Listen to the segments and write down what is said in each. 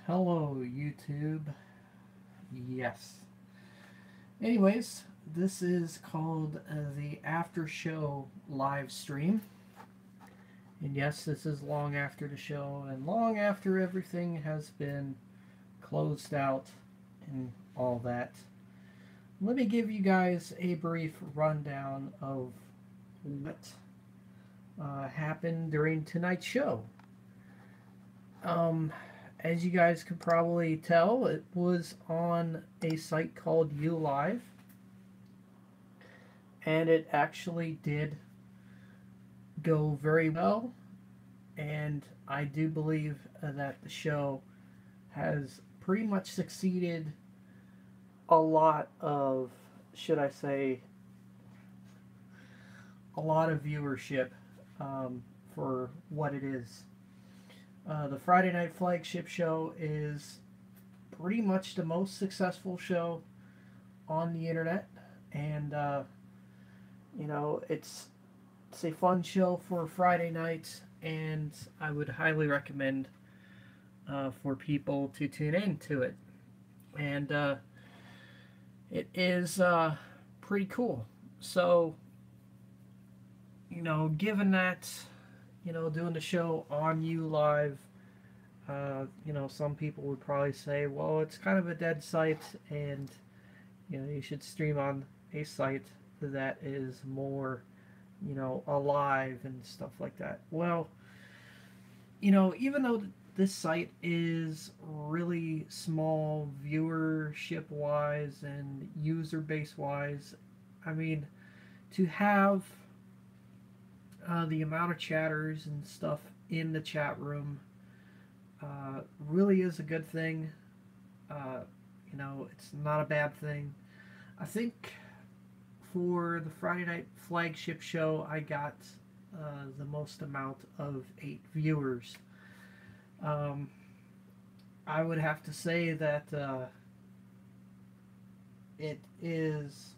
Hello, YouTube. Yes. Anyways, this is called the After Show live stream. And yes, this is long after the show and long after everything has been closed out and all that. Let me give you guys a brief rundown of what happened during tonight's show. Um, as you guys could probably tell, it was on a site called ULive, and it actually did go very well. And I do believe that the show has pretty much succeeded a lot of, should I say, a lot of viewership for what it is. The Friday Night Flagship Show is pretty much the most successful show on the internet, and it's a fun show for Friday nights, and I would highly recommend for people to tune in to it. And it is pretty cool. So, given that, doing the show on ULive, some people would probably say, well, it's kind of a dead site, and you should stream on a site that is more, alive and stuff like that. Well, even though this site is really small viewership wise and user base wise, I mean, to have the amount of chatters and stuff in the chat room really is a good thing. Uh, it's not a bad thing. I think for the Friday night flagship show, I got the most amount of 8 viewers. Um, I would have to say that it is,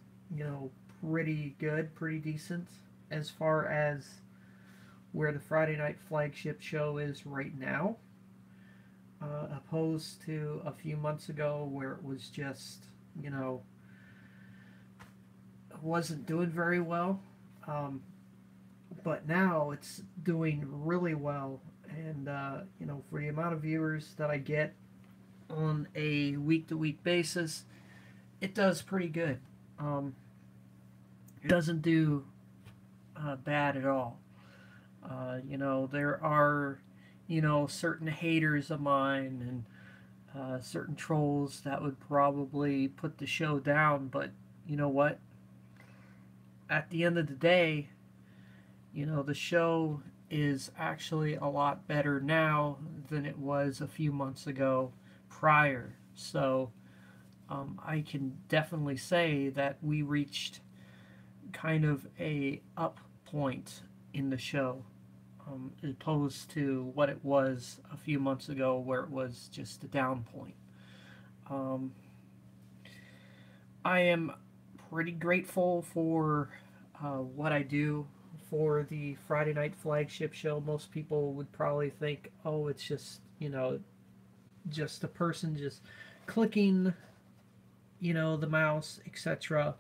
pretty good, pretty decent as far as where the Friday night flagship show is right now, opposed to a few months ago where it was just, wasn't doing very well. Um, but now it's doing really well, and for the amount of viewers that I get on a week-to-week basis, it does pretty good. It doesn't do bad at all. There are certain haters of mine and certain trolls that would probably put the show down, but you know what? At the end of the day, the show is actually a lot better now than it was a few months ago prior. So I can definitely say that we reached kind of a up point in the show, as opposed to what it was a few months ago where it was just a down point. Um, I am pretty grateful for what I do for the Friday night flagship show. Most people would probably think, oh, it's just, just a person just clicking, the mouse, etc.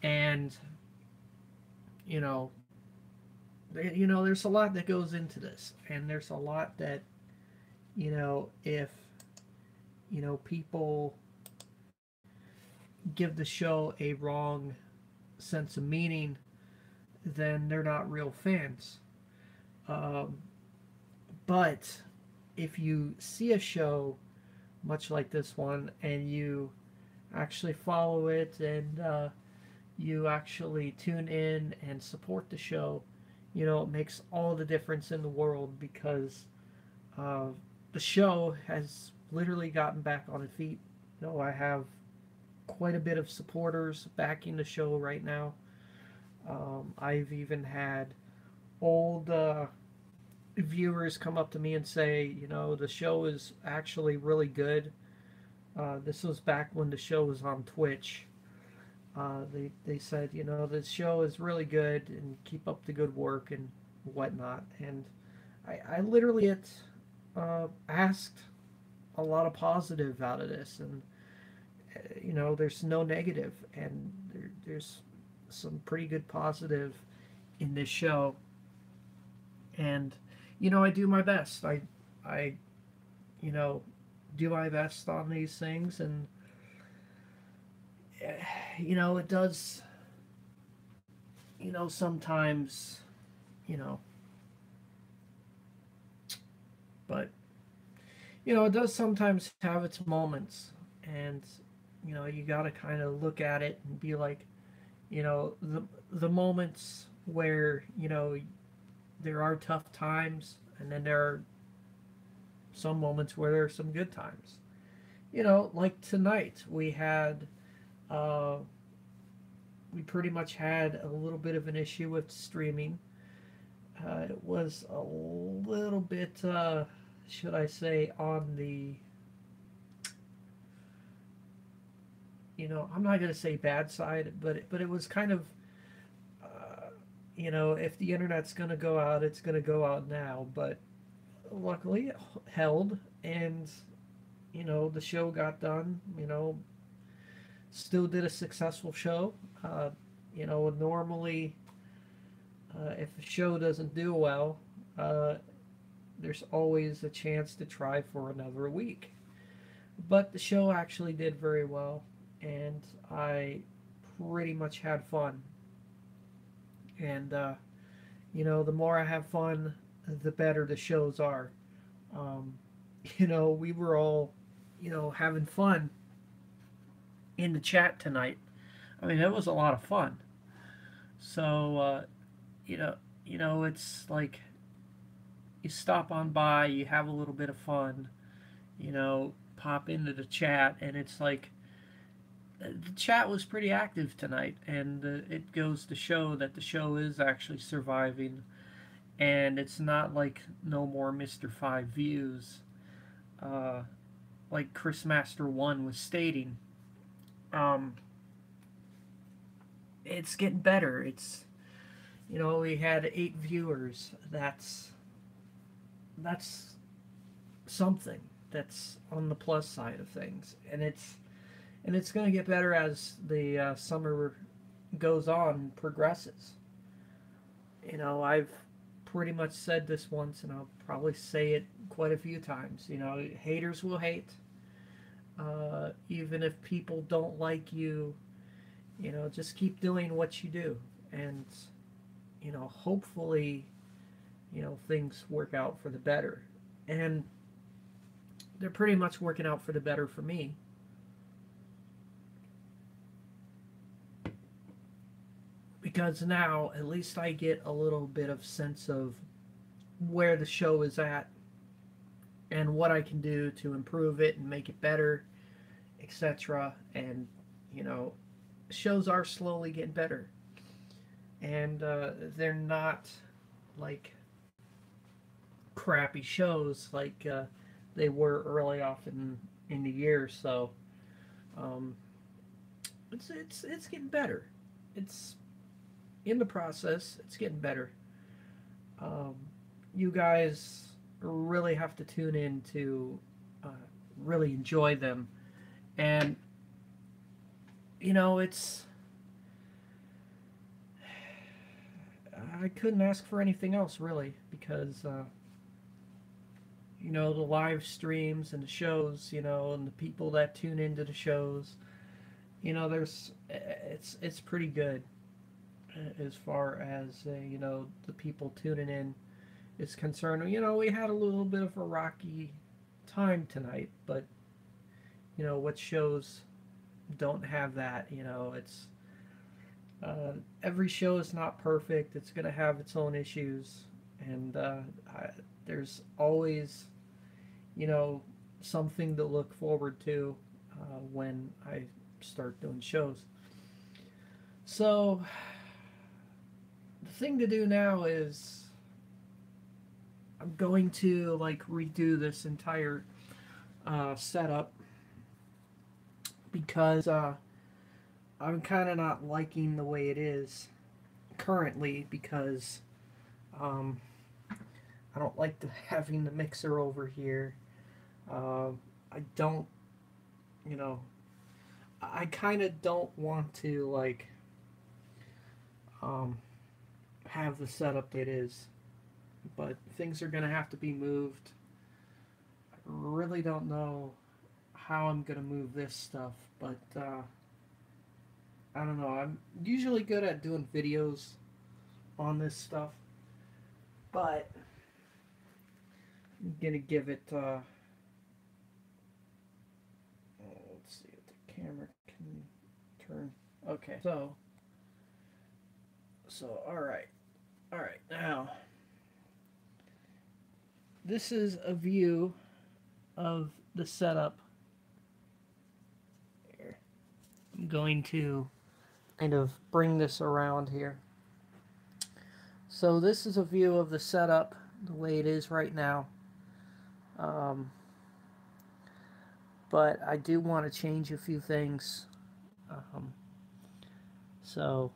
And, you know, there's a lot that goes into this. And there's a lot that, if, people give the show a wrong sense of meaning, then they're not real fans. Um, but if you see a show much like this one and you actually follow it and you actually tune in and support the show, it makes all the difference in the world because uh, the show has literally gotten back on its feet. I have quite a bit of supporters backing the show right now. I've even had old viewers come up to me and say, the show is actually really good. This was back when the show was on Twitch. They said, the show is really good and keep up the good work and whatnot. And I literally get asked a lot of positive out of this, and there's no negative, and there's some pretty good positive in this show. And I do my best. I you know do my best on these things, and it does. Sometimes, you know, but it does sometimes have its moments, and you got to kind of look at it and be like, the moments where there are tough times, and then there are some moments where there are some good times. Like tonight uh, we pretty much had a little bit of an issue with streaming. It was a little bit, should I say, on the, I'm not going to say bad side, but it was kind of, if the internet's going to go out, it's going to go out now. But luckily, it held, and the show got done. Still did a successful show. Normally, if a show doesn't do well, uh, there's always a chance to try for another week. But the show actually did very well, and I pretty much had fun. And, the more I have fun, the better the shows are. Um, we were all, having fun in the chat tonight. I mean, it was a lot of fun. So, you know, it's like you stop on by, you have a little bit of fun, pop into the chat, and it's like the chat was pretty active tonight, and it goes to show that the show is actually surviving, and it's not like no more Mr. 5 views, uh, like Chris Master 1 was stating. Um, it's getting better. We had 8 viewers. That's something. That's on the plus side of things, and it's going to get better as the summer goes on and progresses. I've pretty much said this once, and I'll probably say it quite a few times. Haters will hate. Even if people don't like you, just keep doing what you do, and hopefully, things work out for the better. And they're pretty much working out for the better for me. Because now, at least I get a little bit of sense of where the show is at and what I can do to improve it and make it better, etc. And, shows are slowly getting better. And they're not like crappy shows like they were early off in the year. So um, it's getting better. It's in the process. It's getting better. Um, you guys really have to tune in to uh, really enjoy them, and it's I couldn't ask for anything else really, because the live streams and the shows, and the people that tune into the shows, there's it's pretty good as far as the people tuning in is concerned. We had a little bit of a rocky time tonight, but what shows don't have that? It's every show is not perfect. It's going to have its own issues, and there's always, something to look forward to when I start doing shows. So the thing to do now is I'm going to like redo this entire setup, because I'm kind of not liking the way it is currently, because I don't like having the mixer over here. I don't, you know, I kind of don't want to like um, have the setup that it is, but things are gonna have to be moved. I really don't know how I'm gonna move this stuff, but I don't know. I'm usually good at doing videos on this stuff, but I'm gonna give it. Let's see if the camera can turn. Okay, so all right. Now this is a view of the setup. Here, I'm going to kind of bring this around here. So this is a view of the setup the way it is right now. But I do want to change a few things. Um, so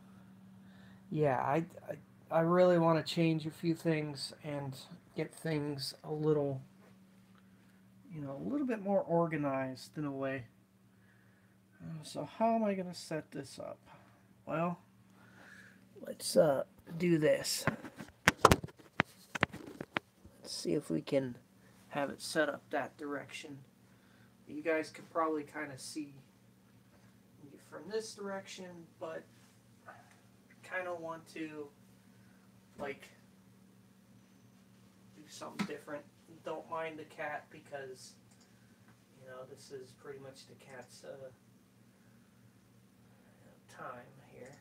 yeah, I really want to change a few things and get things a little, you know, a little bit more organized in a way. So how am I going to set this up? Well, let's do this. Let's see if we can have it set up that direction. You guys can probably kind of see from this direction, but I kind of want to like do something different. Don't mind the cat because you know this is pretty much the cat's time here.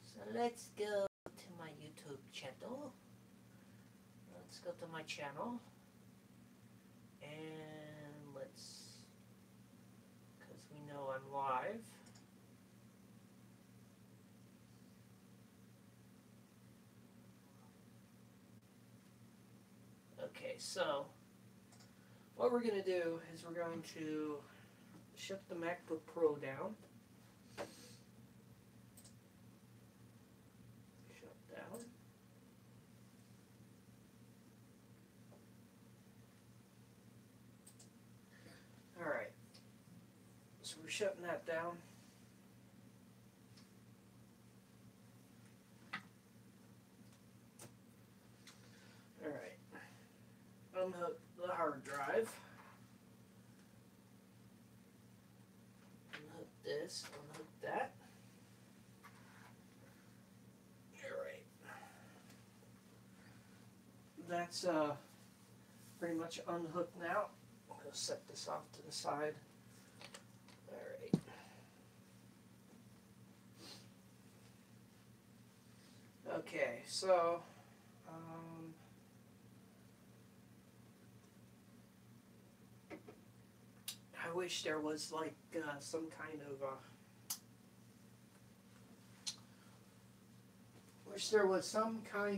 So let's go to my YouTube channel. Let's go to my channel and let's, because we know I'm live. Okay, so what we're going to do is we're going to shut the MacBook Pro down. Shut down. Alright, so we're shutting that down. Alright, unhook the hard drive. Unhook this, unhook that. Alright. That's pretty much unhooked now. I'm going to set this off to the side. Alright. Okay, so I wish there was like some kind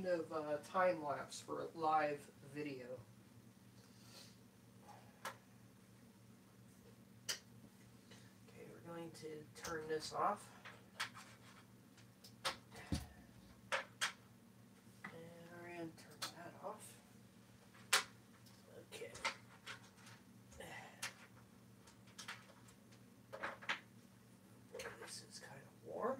of time lapse for live video. Okay, we're going to turn this off. And we're going to turn that off. Okay. This is kind of warm.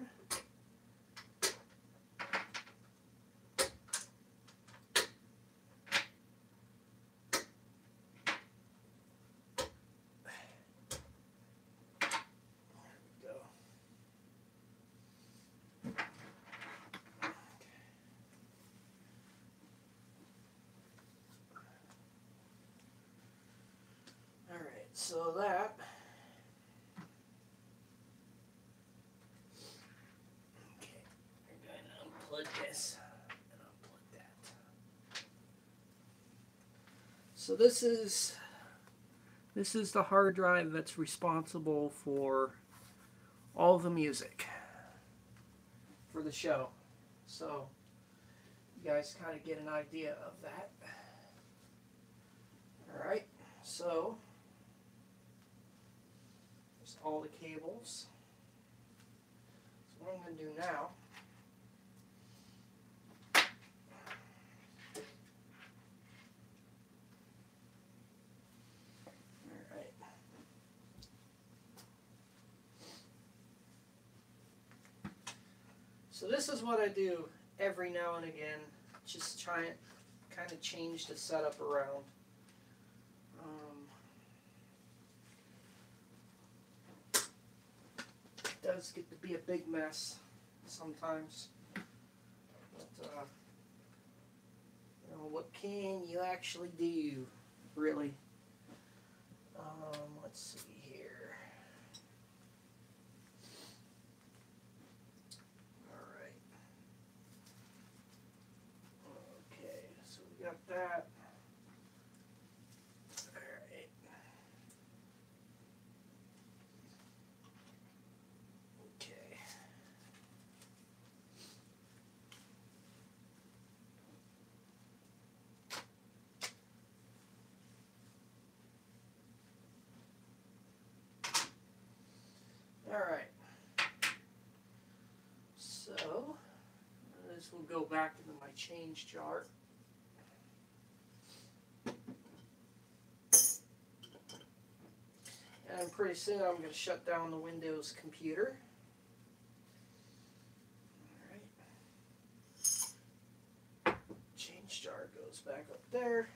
So that, okay, we're going to unplug this and unplug that. So this is the hard drive that's responsible for all the music for the show. So you guys kind of get an idea of that. All right, so all the cables. So what I'm going to do now this is what I do every now and again. Just try and kind of change the setup around. It does get to be a big mess sometimes. But, you know, what can you actually do, really? Let's see here. All right. Okay, so we got that. All right. Okay. All right. So this will go back into my change jar. And pretty soon I'm going to shut down the Windows computer. Alright. Change jar goes back up there.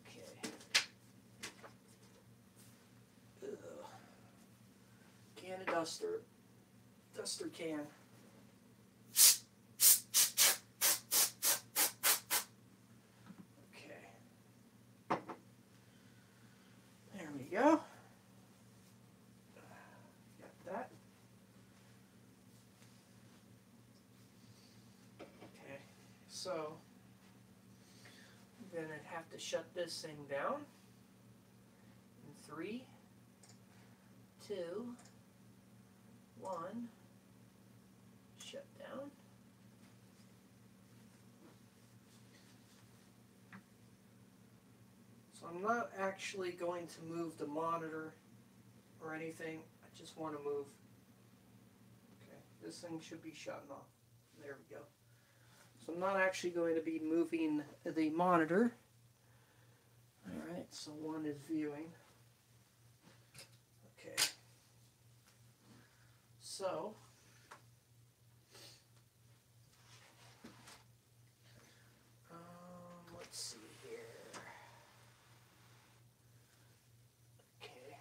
Okay. Ugh. Can of duster. Duster can. Go. Got that. Okay, so I'm going to have to shut this thing down in 3, 2, 1. Shut down. So I'm not actually going to move the monitor or anything. I just want to move. Okay, this thing should be shutting off. There we go. So I'm not actually going to be moving the monitor. Alright, so one is viewing. Okay. So let's see here. Okay.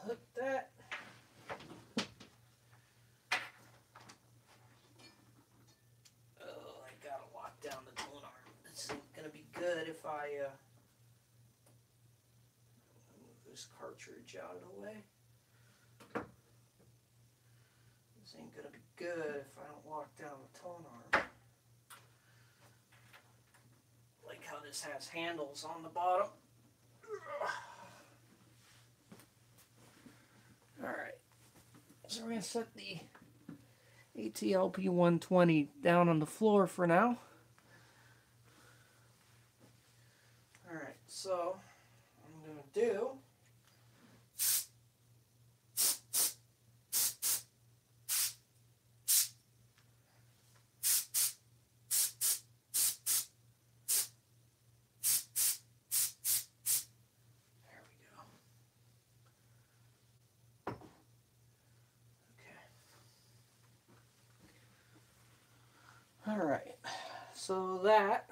Unhook that. Oh, I gotta lock down the tone arm. This ain't gonna be good if I move this cartridge out of the way. This ain't gonna be good if I don't lock down the tone arm. Like how this has handles on the bottom. Alright, so we're going to set the ATLP 120 down on the floor for now. Alright, so I'm going to do Alright, so that,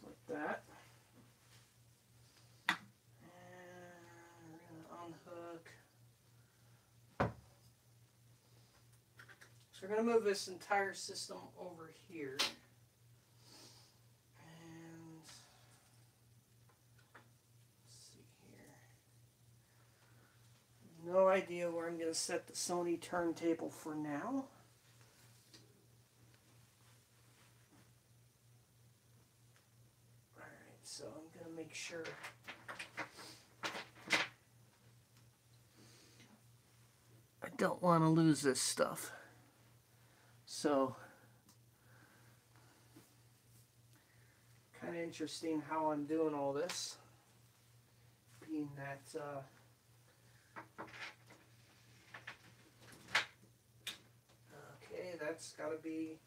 like that, and we're going to unhook. So we're going to move this entire system over here. And let's see here. No idea where I'm going to set the Sony turntable for now. So I'm going to make sure I don't want to lose this stuff. So kind of interesting how I'm doing all this, being that Okay, that's got to be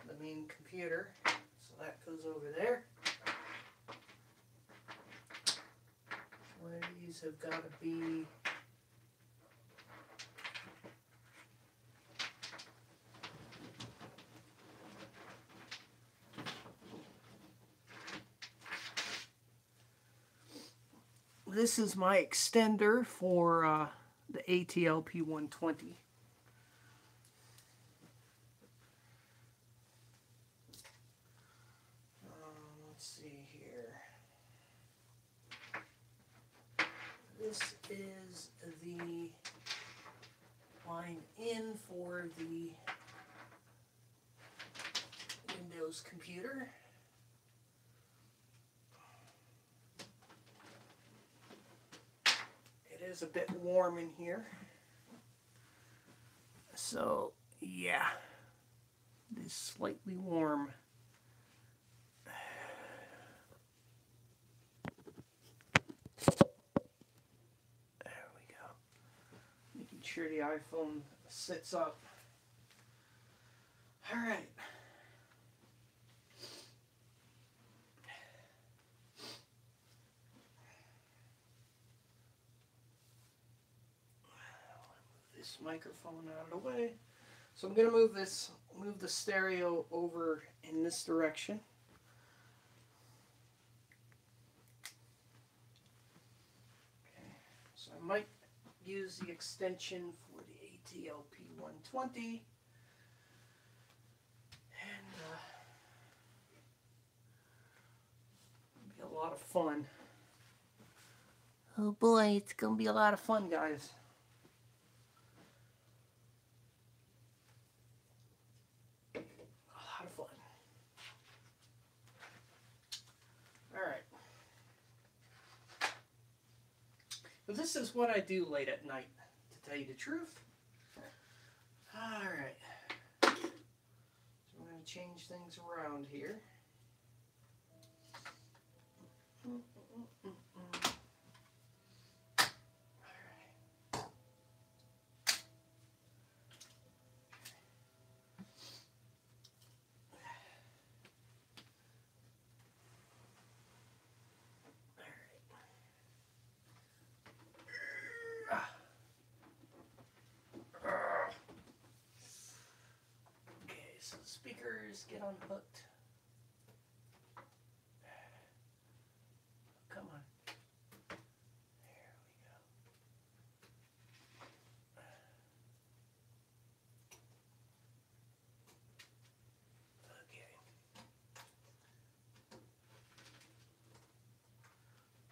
the main computer. So that goes over there. One of these have got to be this is my extender for the ATLP 120. Let's see here. This is the line in for the Windows computer. It is a bit warm in here. So, yeah, it is slightly warm. There we go. Making sure the iPhone sits up. All right. This microphone out of the way. So I'm going to move the stereo over in this direction. Okay. So I might use the extension for the ATLP 120. And it'll be a lot of fun. Oh boy, it's going to be a lot of fun, guys. But this is what I do late at night, to tell you the truth. Alright. So I'm going to change things around here. So the speakers get unhooked. Come on. There we go. Okay.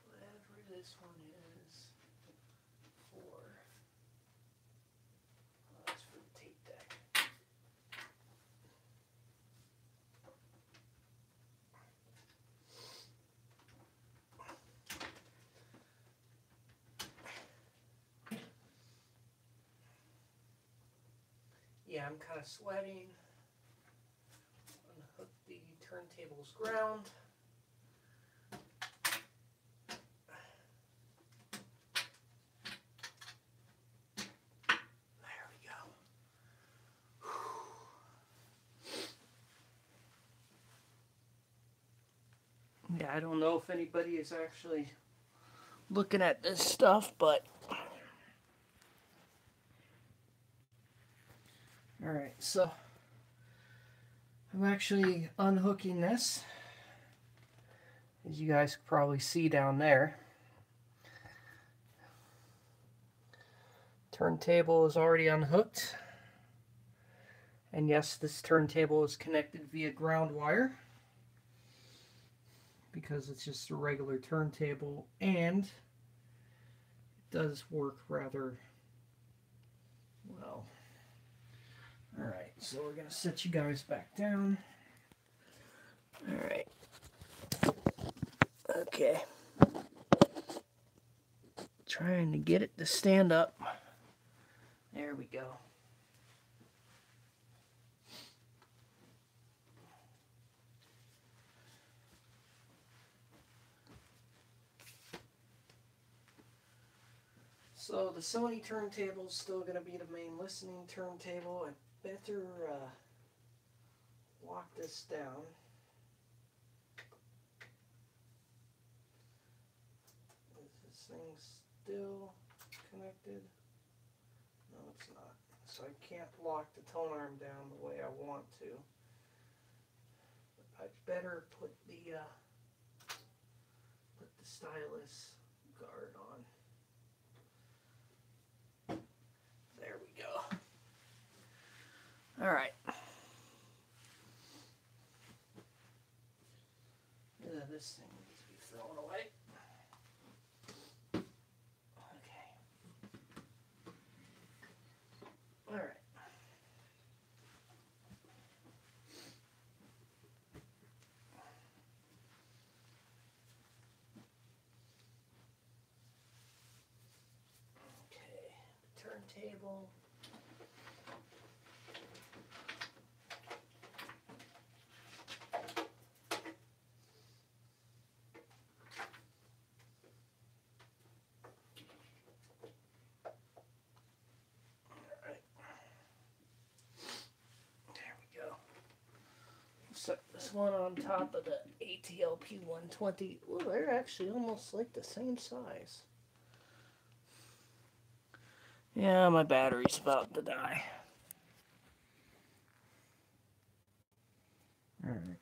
Whatever this one is for. Oh, that's for the tape deck. Yeah, I'm kind of sweating. Unhook the turntable's ground. There we go. Yeah, I don't know if anybody is actually looking at this stuff, but alright, so I'm actually unhooking this, as you guys can probably see down there. Turntable is already unhooked, and yes, this turntable is connected via ground wire because it's just a regular turntable, and it does work rather well. Alright, so we're going to set you guys back down. Alright. Okay. Trying to get it to stand up. There we go. So the Sony turntable is still going to be the main listening turntable. I better lock this down. Is this thing still connected? No, it's not. So I can't lock the tone arm down the way I want to. But I better put the stylus guard on. There we go. All right. This thing needs to be thrown away. Okay. All right. Okay. Turntable. Set this one on top of the ATL P120. Well, they're actually almost like the same size. Yeah, my battery's about to die. All right.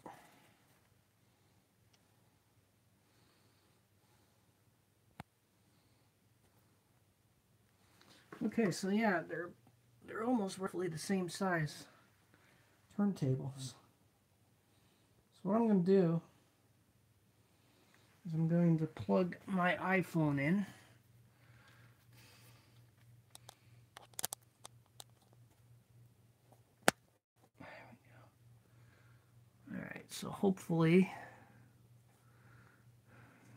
Okay, so yeah, they're almost roughly the same size turntables. So what I'm going to do is I'm going to plug my iPhone in. There we go. Alright, so hopefully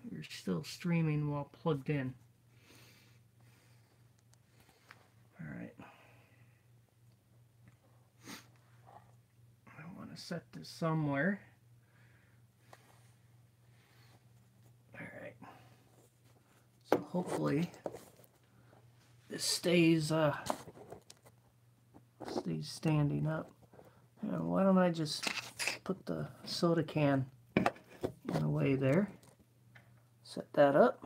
you're still streaming while plugged in. Alright. I want to set this somewhere. Alright. So hopefully this stays standing up. Now, why don't I just put the soda can in a way there. Set that up.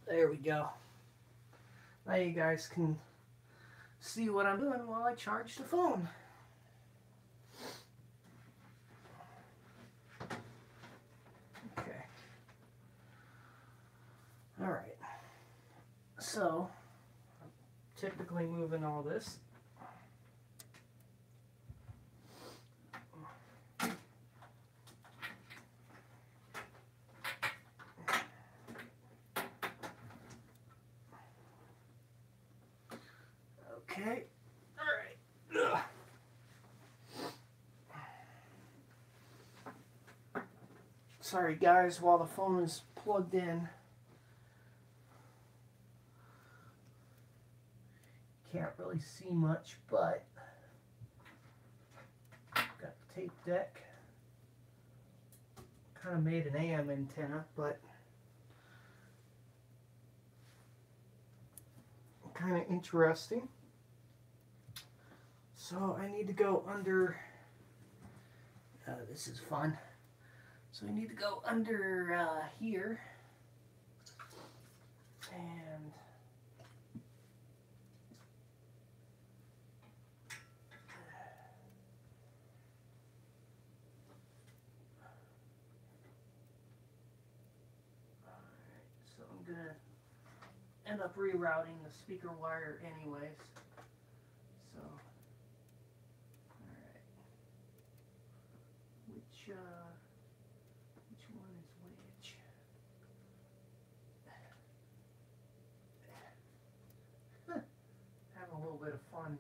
There we go. Now you guys can see what I'm doing while I charge the phone. Okay. Alright. So, I'm typically moving all this. Okay. Alright. Sorry guys, while the phone is plugged in, can't really see much, but got the tape deck. Kind of made an AM antenna, but kind of interesting. So I need to go under, this is fun. So I need to go under here and so I'm gonna end up rerouting the speaker wire anyways. So alright. Which one is which? Having a little bit of fun.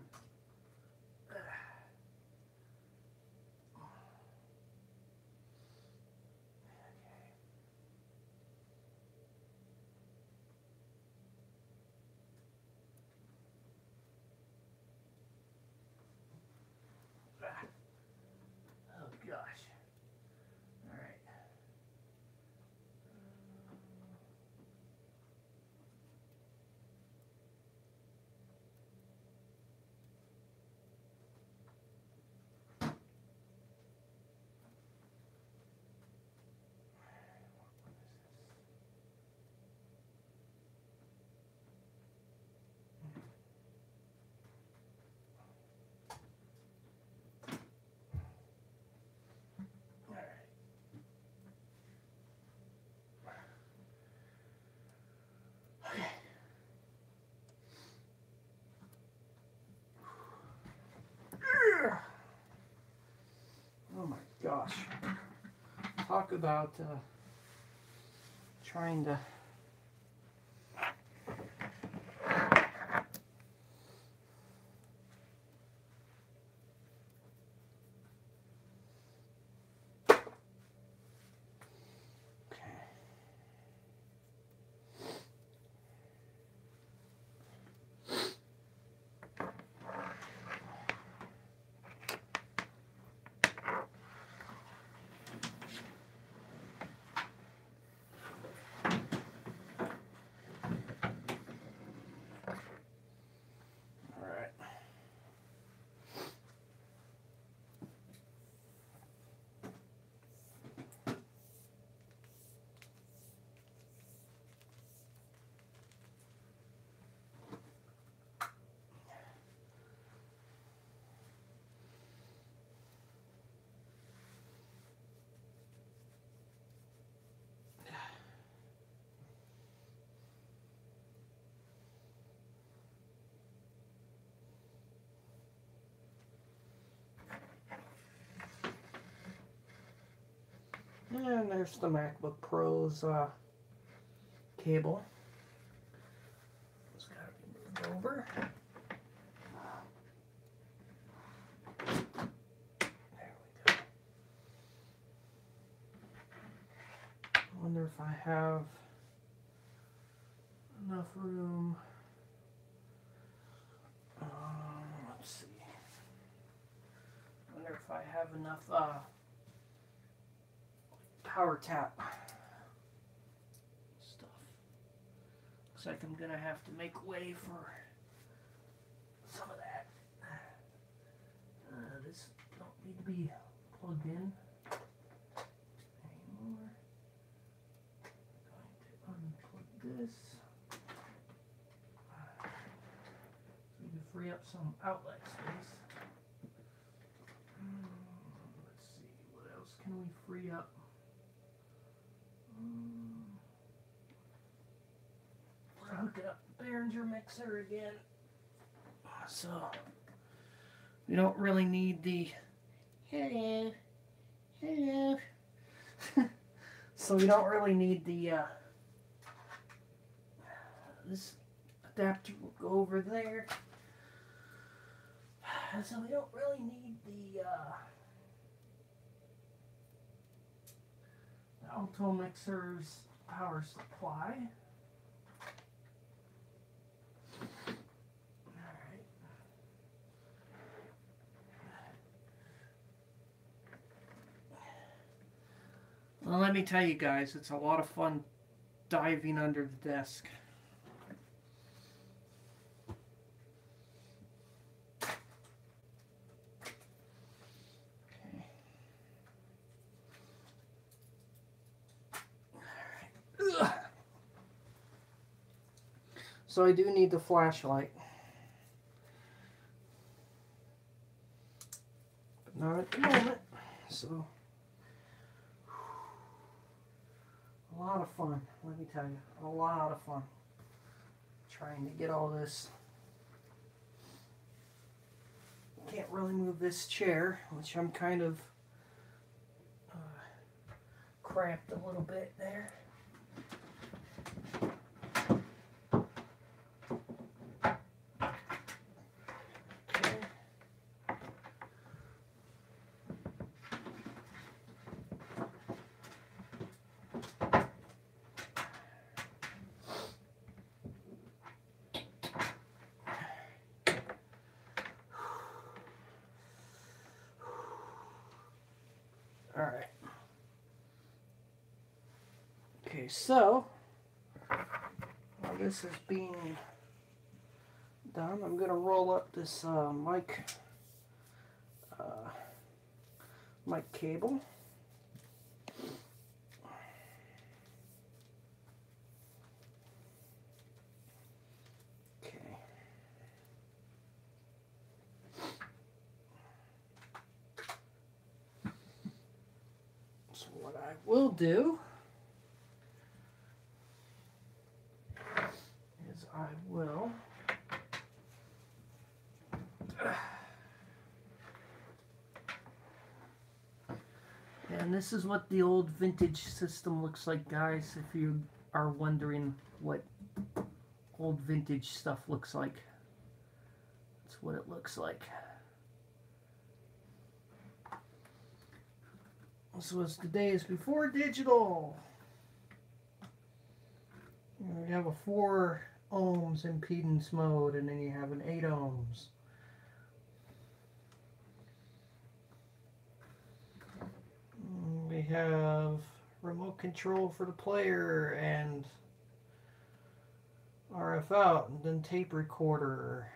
Oh gosh. Alright. about trying to and there's the MacBook Pro's cable. It's got to be moved over. There we go. I wonder if I have enough room. Let's see. I wonder if I have enough power tap stuff. Looks like I'm gonna have to make way for some of that. This don't need to be plugged in anymore. I'm going to unplug this. So we can free up some outlet space. Let's see, what else can we free up? We're hooking up the Behringer mixer again, so we don't really need the hello. So we don't really need the this adapter will go over there. So we don't really need the Alto Mixer's power supply. Alright. Well, let me tell you guys, it's a lot of fun diving under the desk. So I do need the flashlight, but not at the moment. So a lot of fun, let me tell you, a lot of fun trying to get all this. Can't really move this chair, which I'm kind of cramped a little bit there. Alright. Okay, so while this is being done, I'm going to roll up this mic cable. Okay. So what I will do is I will And this is what the old vintage system looks like, guys, if you are wondering what old vintage stuff looks like. That's what it looks like. This was the days before digital. You have a 4 ohms impedance mode, and then you have an 8 ohms. We have remote control for the player and RF out, and then tape recorder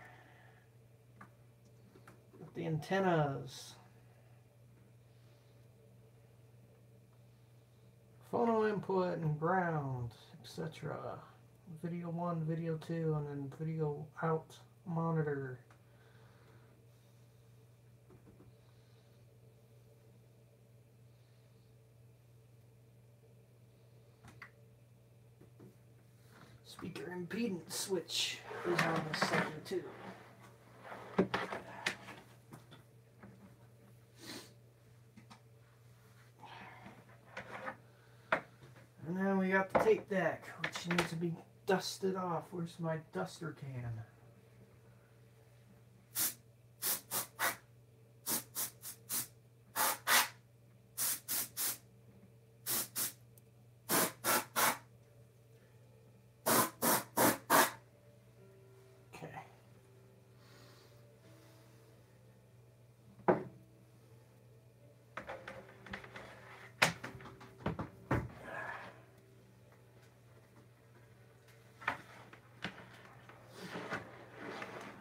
with the antennas, phono input and ground, etc. Video 1, video 2, and then video out monitor. Speaker impedance switch is on this side too. And then we got the tape deck, which needs to be dusted off. Where's my duster can?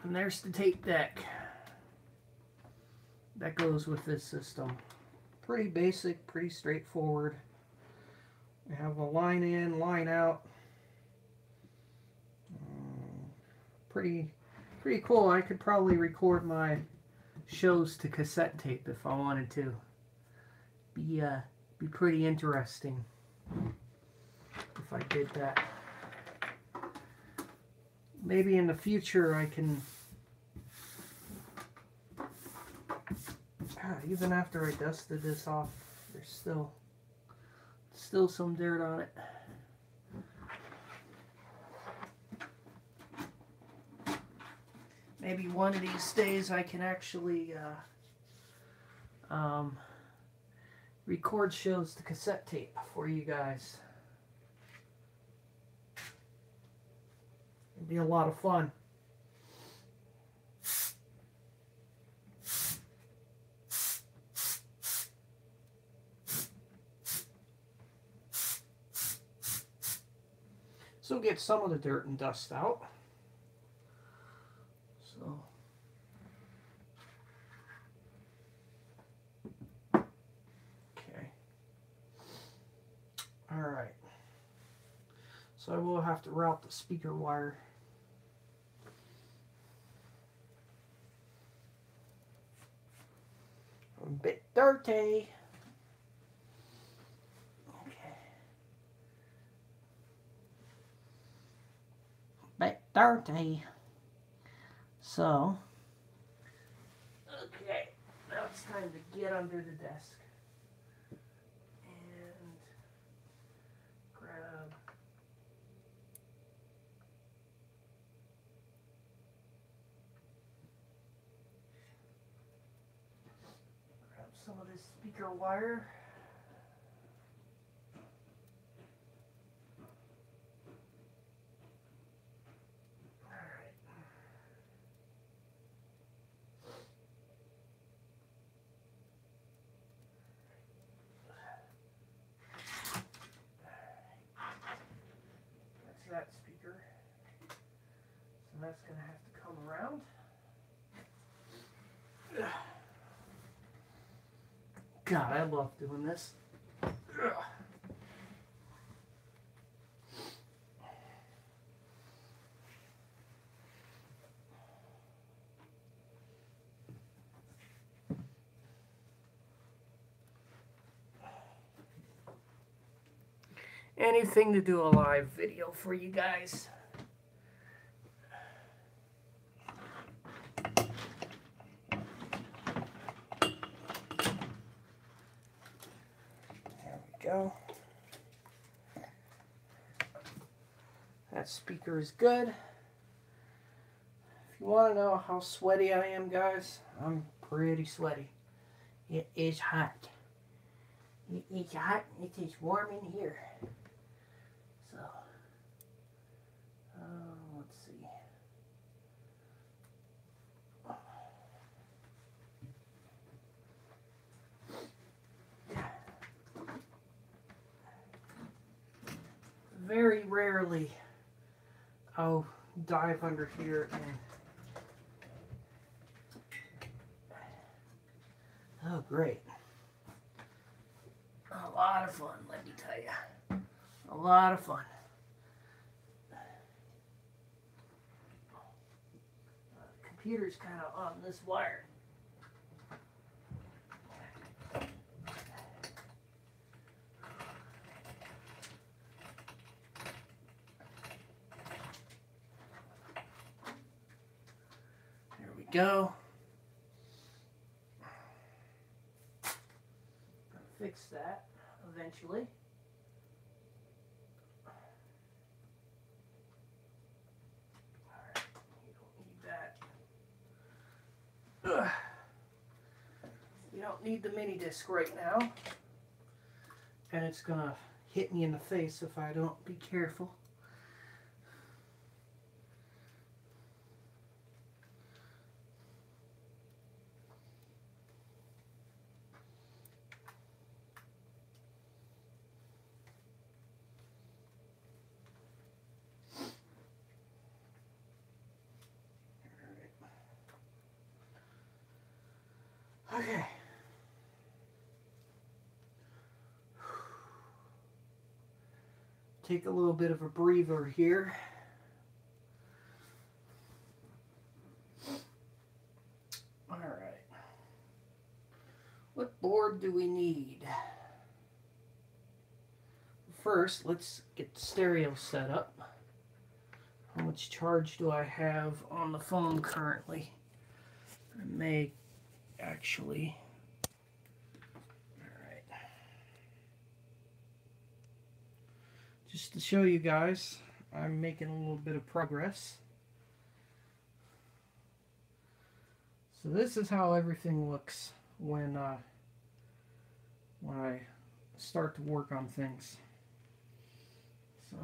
And there's the tape deck that goes with this system. Pretty basic, pretty straightforward. We have a line in, line out. Pretty cool. I could probably record my shows to cassette tape if I wanted to. Be pretty interesting if I did that. Maybe in the future I can, even after I dusted this off, there's still some dirt on it. Maybe one of these days I can actually record shows to cassette tape for you guys. It'd be a lot of fun. So get some of the dirt and dust out. So okay. All right. So I will have to route the speaker wire. A bit dirty. Okay. Bit dirty. So, okay, now it's time to get under the desk and grab some of this speaker wire. That speaker. So that's going to have to come around. God, I love doing this. Anything to do a live video for you guys. go. That speaker is good. If you want to know how sweaty I am, guys, I'm pretty sweaty. It is hot. It is hot. It is warm in here. So, let's see. Very rarely I'll dive under here and oh great. A lot of fun, let me tell you. A lot of fun. The computer's kind of on this wire. Go. Fix that eventually. Alright, you don't need that. Ugh. You don't need the mini disc right now. And it's gonna hit me in the face if I don't be careful. Okay. Take a little bit of a breather here. All right. What board do we need? First, let's get the stereo set up. How much charge do I have on the phone currently? I may actually. Alright. Just to show you guys, I'm making a little bit of progress. So this is how everything looks when I start to work on things. So,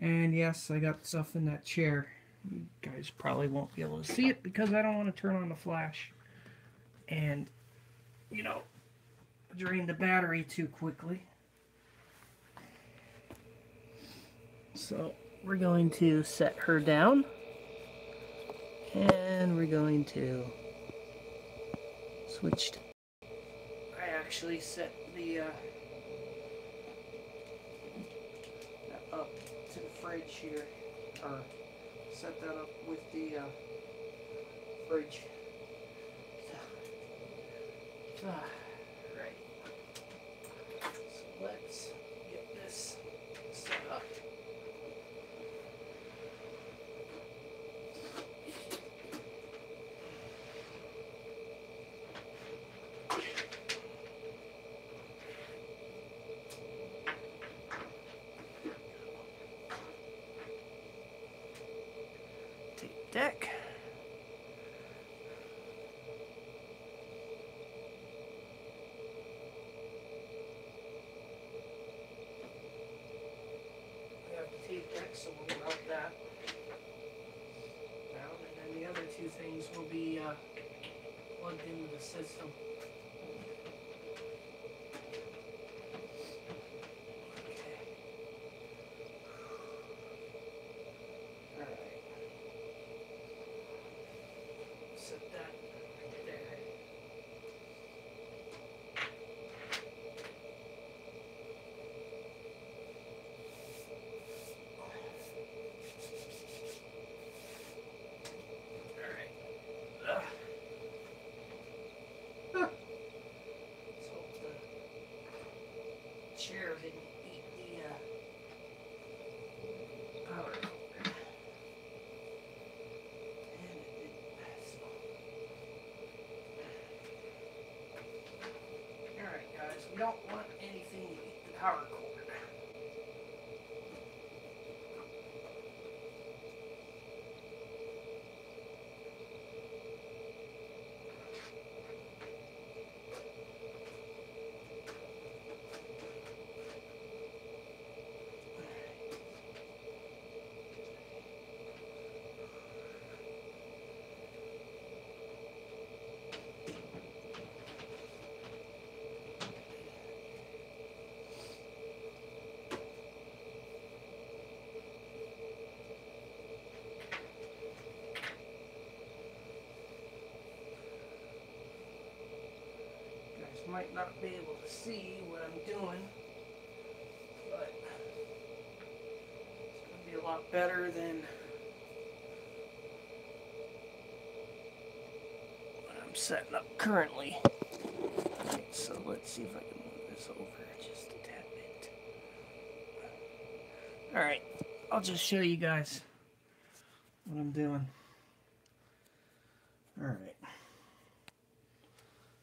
and yes, I got stuff in that chair. You guys probably won't be able to see it because I don't want to turn on the flash and, you know, drain the battery too quickly. So we're going to set her down and we're going to switch to, I actually set the up to the fridge here, or set that up with the fridge. Right. So let's get this set up. Tape deck. We have the tape deck, so we'll mount that down, and then the other two things will be plugged into the system. Set that right there. Alright. You don't want anything to eat the power cord. Might not be able to see what I'm doing, but it's going to be a lot better than what I'm setting up currently. Okay, so let's see if I can move this over just a tad bit. Alright, I'll just show you guys what I'm doing. Alright.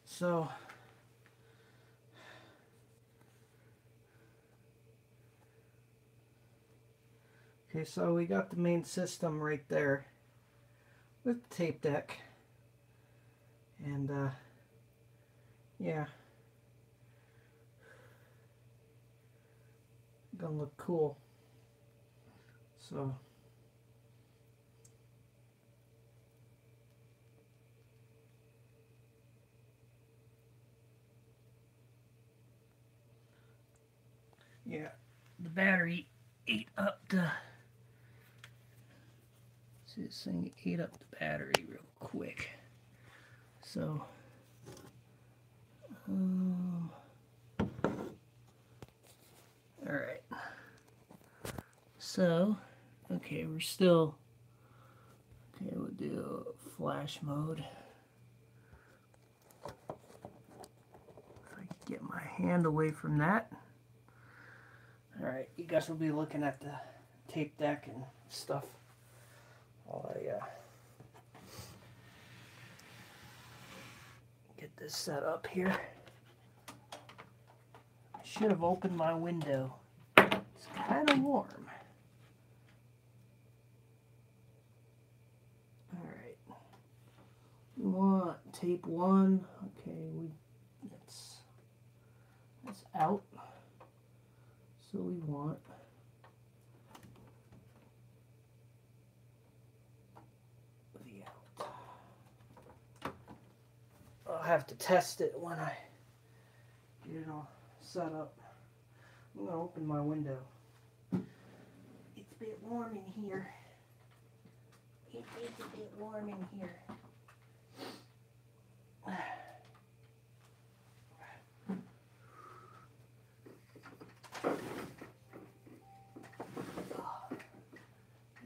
So okay, so we got the main system right there with the tape deck, and yeah, gonna look cool. So yeah, the battery ate up the, see, this thing ate up the battery real quick. So alright. So, okay, we're still, okay, we'll do flash mode. If I can get my hand away from that. Alright, you guys will be looking at the tape deck and stuff while I get this set up here. I should have opened my window. It's kind of warm. Alright. We want tape 1. Okay, that's out. So we want the out. I'll have to test it when I get it all set up. I'm going to open my window. It's a bit warm in here. It is a bit warm in here.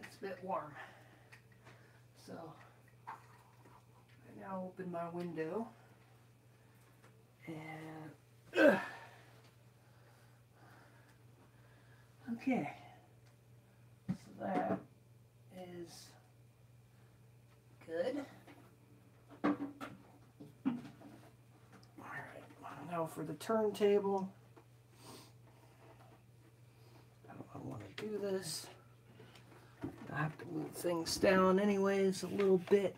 It's a bit warm. So I now open my window and okay, so that is good. Alright, now for the turntable. I don't want to do this. I have to move things down anyways a little bit.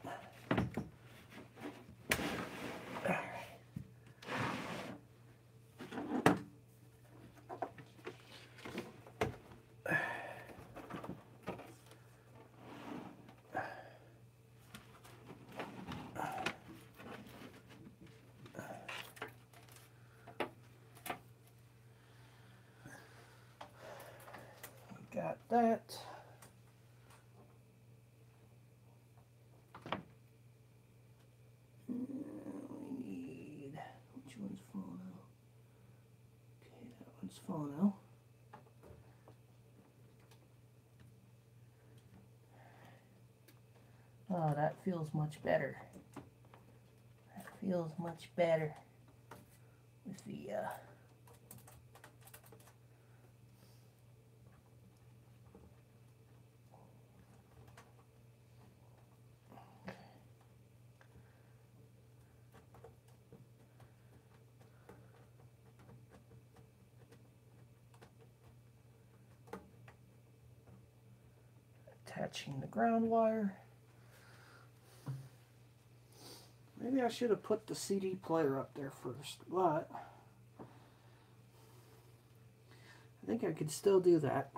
Got that. We need, which one's phono? Okay, that one's phono. Oh, that feels much better. That feels much better with the attaching the ground wire. Maybe I should have put the CD player up there first, but I think I could still do that.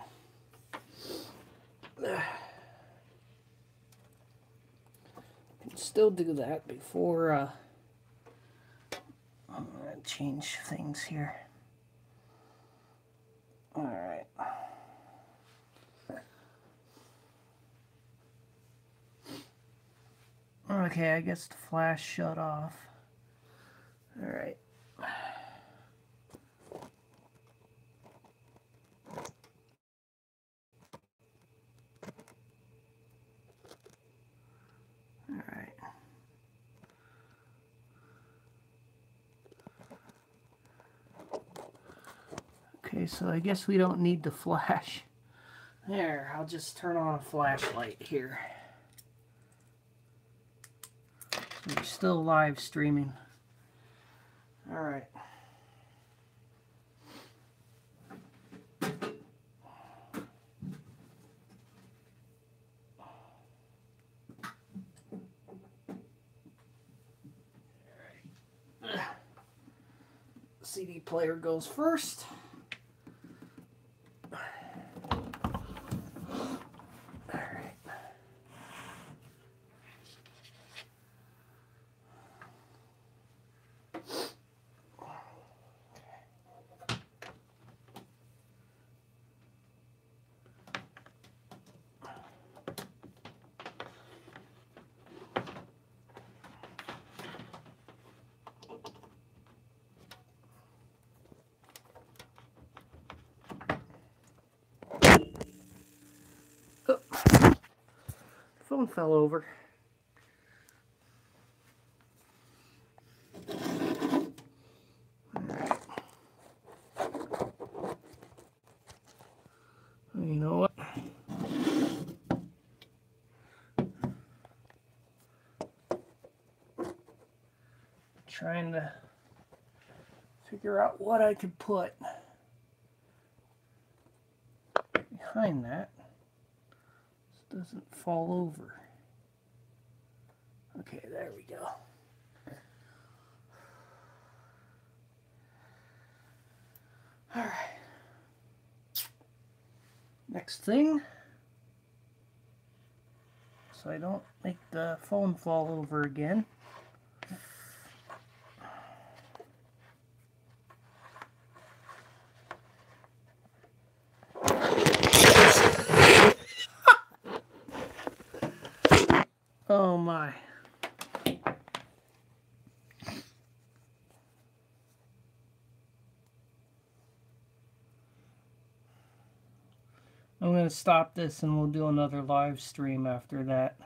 Can still do that before I'm going to change things here. Alright. Okay, I guess the flash shut off. Alright. Alright. Okay, so I guess we don't need the flash. There, I'll just turn on a flashlight here. So we're still live streaming. Alright. CD player goes first. Alright. Phone fell over. Right. You know what? Trying to figure out what I could put behind that. This doesn't fall over. Okay, there we go. All right. Next thing, so I don't make the phone fall over again. Oh my. I'm going to stop this and we'll do another live stream after that.